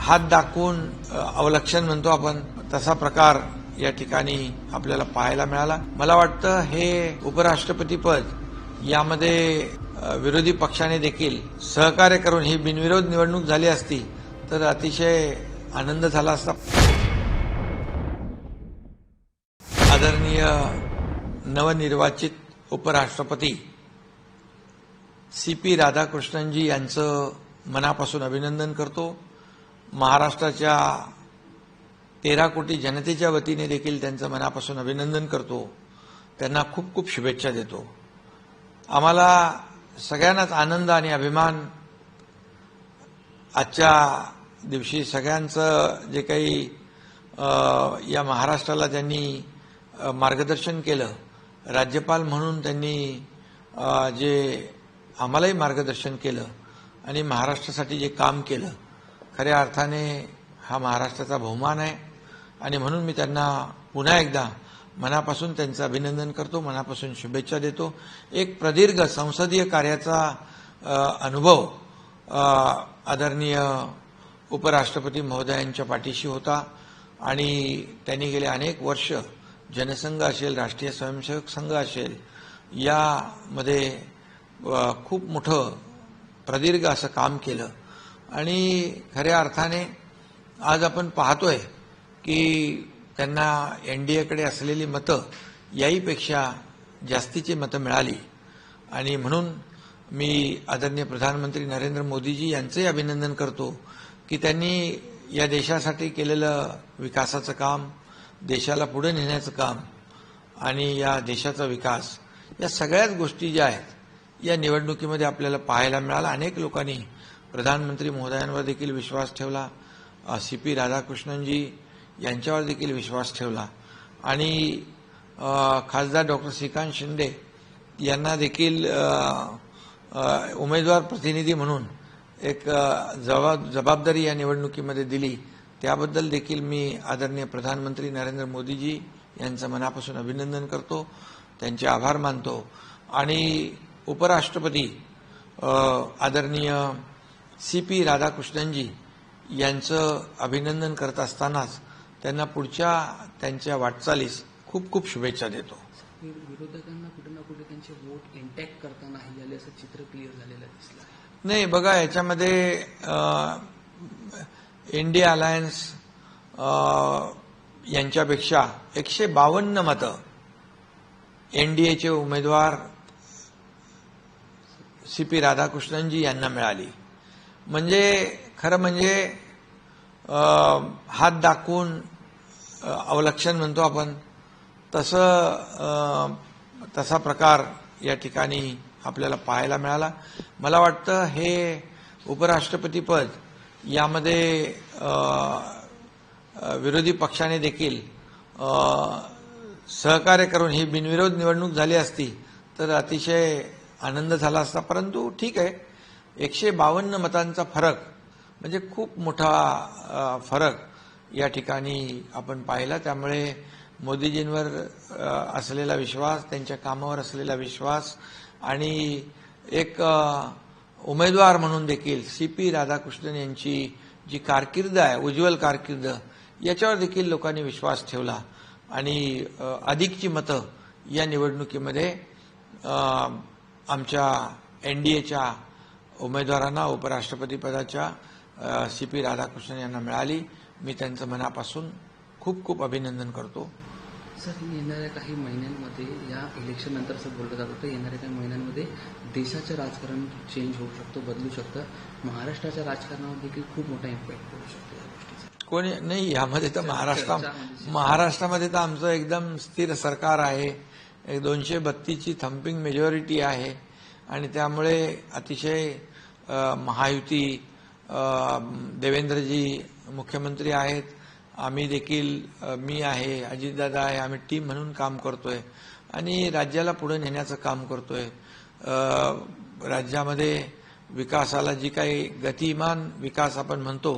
हात दाखवून अवलक्षण म्हणतो आपण, तसा प्रकार या ठिकाणी आपल्याला पाहायला मिळाला। मला वाटतं हे उपराष्ट्रपती पद यामध्ये विरोधी पक्षाने देखील सहकार्य करून ही बिनविरोध निवडणूक झाली असती तर अतिशय आनंद झाला असता। आदरणीय नवनिर्वाचित उपराष्ट्रपती CP राधाकृष्णनजी यांचं मनापासून अभिनंदन करतो। महाराष्ट्राच्या 13 कोटी जनतेच्या वतीने देखील त्यांचं मनापासून अभिनंदन करतो। त्यांना खूप खूप शुभेच्छा देतो। आम्हाला सगळ्यांनाच आनंद आणि अभिमान आजच्या दिवशी सगळ्यांचं जे काही या महाराष्ट्राला त्यांनी मार्गदर्शन केलं, राज्यपाल म्हणून त्यांनी जे आम्हालाही मार्गदर्शन केलं आणि महाराष्ट्रासाठी जे काम केलं, खऱ्या अर्थाने हा महाराष्ट्राचा बहुमान आहे आणि म्हणून मी त्यांना पुन्हा एकदा मनापासून त्यांचं अभिनंदन करतो, मनापासून शुभेच्छा देतो। एक प्रदीर्घ संसदीय कार्याचा अनुभव आदरणीय उपराष्ट्रपती महोदयांच्या पाठीशी होता आणि त्यांनी गेले अनेक वर्ष जनसंघ असेल, राष्ट्रीय स्वयंसेवक संघ असेल, यामध्ये खूप मोठं प्रदीर्घ असं काम केलं आणि खऱ्या अर्थाने आज आपण पाहतोय की त्यांना NDAकडे असलेली मतं याहीपेक्षा जास्तीची मतं मिळाली आणि म्हणून मी आदरणीय प्रधानमंत्री नरेंद्र मोदीजी यांचंही अभिनंदन करतो की त्यांनी या देशासाठी केलेलं विकासाचं काम, देशाला पुढे नेण्याचं काम आणि या देशाचा विकास, या सगळ्याच गोष्टी ज्या आहेत या निवडणुकीमध्ये आपल्याला पाहायला मिळाला। अनेक लोकांनी प्रधानमंत्री महोदयांवर देखील विश्वास ठेवला, CP राधाकृष्णनजी यांच्यावर देखील विश्वास ठेवला आणि खासदार डॉक्टर श्रीकांत शिंदे यांना देखील उमेदवार प्रतिनिधी म्हणून एक जबाबदारी या निवडणुकीमध्ये दिली। त्याबद्दल देखील मी आदरणीय प्रधानमंत्री नरेंद्र मोदीजी यांचं मनापासून अभिनंदन करतो, त्यांचे आभार मानतो आणि उपराष्ट्रपती आदरणीय CP राधाकृष्णनजी यांचं अभिनंदन करत असतानाच त्यांना पुढच्या त्यांच्या वाटचालीस खूप खूप शुभेच्छा देतो। विरोधकांना कुठे ना कुठे त्यांचे वोट इंटॅक्ट करता नाही आले असं चित्र क्लिअर झालेलं दिसलं। नाही, बघा, याच्यामध्ये इंडिया अलायन्स यांच्यापेक्षा 152 मतं NDAचे उमेदवार CP राधाकृष्णनजी यांना मिळाली। म्हणजे खरं म्हणजे हात दाखवून अवलक्षण म्हणतो आपण, तसा प्रकार या ठिकाणी आपल्याला पाहायला मिळाला। मला वाटतं हे उपराष्ट्रपती पद यामध्ये विरोधी पक्षाने देखील सहकार्य करून ही बिनविरोध निवडणूक झाली असती तर अतिशय आनंद झाला असता। परंतु ठीक आहे, 152 मतांचा फरक म्हणजे खूप मोठा फरक या ठिकाणी आपण पाहिला। त्यामुळे मोदीजींवर असलेला विश्वास, त्यांच्या कामावर असलेला विश्वास आणि एक उमेदवार म्हणून देखील CP राधाकृष्णन यांची जी कारकीर्द आहे, उज्ज्वल कारकीर्द, याच्यावर देखील लोकांनी विश्वास ठेवला आणि अधिकची मतं या निवडणुकीमध्ये आमच्या NDAच्या उमेदवारांना उपराष्ट्रपती पदाच्या CP राधाकृष्णन यांना मिळाली। मी त्यांचं मनापासून खूप खूप अभिनंदन करतो। सर, येणाऱ्या काही महिन्यांमध्ये या इलेक्शन नंतर असं बोललं जात होतं, येणाऱ्या काही महिन्यांमध्ये देशाचं राजकारण चेंज होऊ शकतो, बदलू शकतं, महाराष्ट्राच्या राजकारणावर देखील खूप मोठा इम्पॅक्ट पडू शकतो या गोष्टीचा। कोणी नाही, यामध्ये तर महाराष्ट्रामध्ये तर आमचं एकदम स्थिर सरकार आहे, 232ची थम्पिंग मेजॉरिटी आहे आणि त्यामुळे अतिशय महायुती, देवेंद्रजी मुख्यमंत्री आहेत, आम्ही देखील, मी आहे, अजितदादा आहे, आम्ही टीम म्हणून काम करतोय आणि राज्याला पुढे नेण्याचं काम करतोय। राज्यामध्ये विकासाला जी काही गतिमान विकास आपण म्हणतो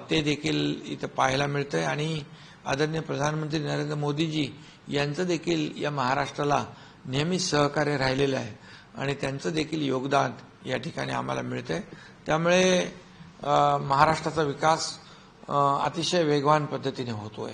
ते देखील इथं पाहायला मिळतंय आणि आदरणीय प्रधानमंत्री नरेंद्र मोदीजी यांचं देखील या महाराष्ट्राला नेहमीच सहकार्य राहिलेलं आहे आणि त्यांचं देखील योगदान या ठिकाणी आम्हाला मिळतंय। त्यामुळे महाराष्ट्राचा विकास अतिशय वेगवान पद्धतीने होतोय.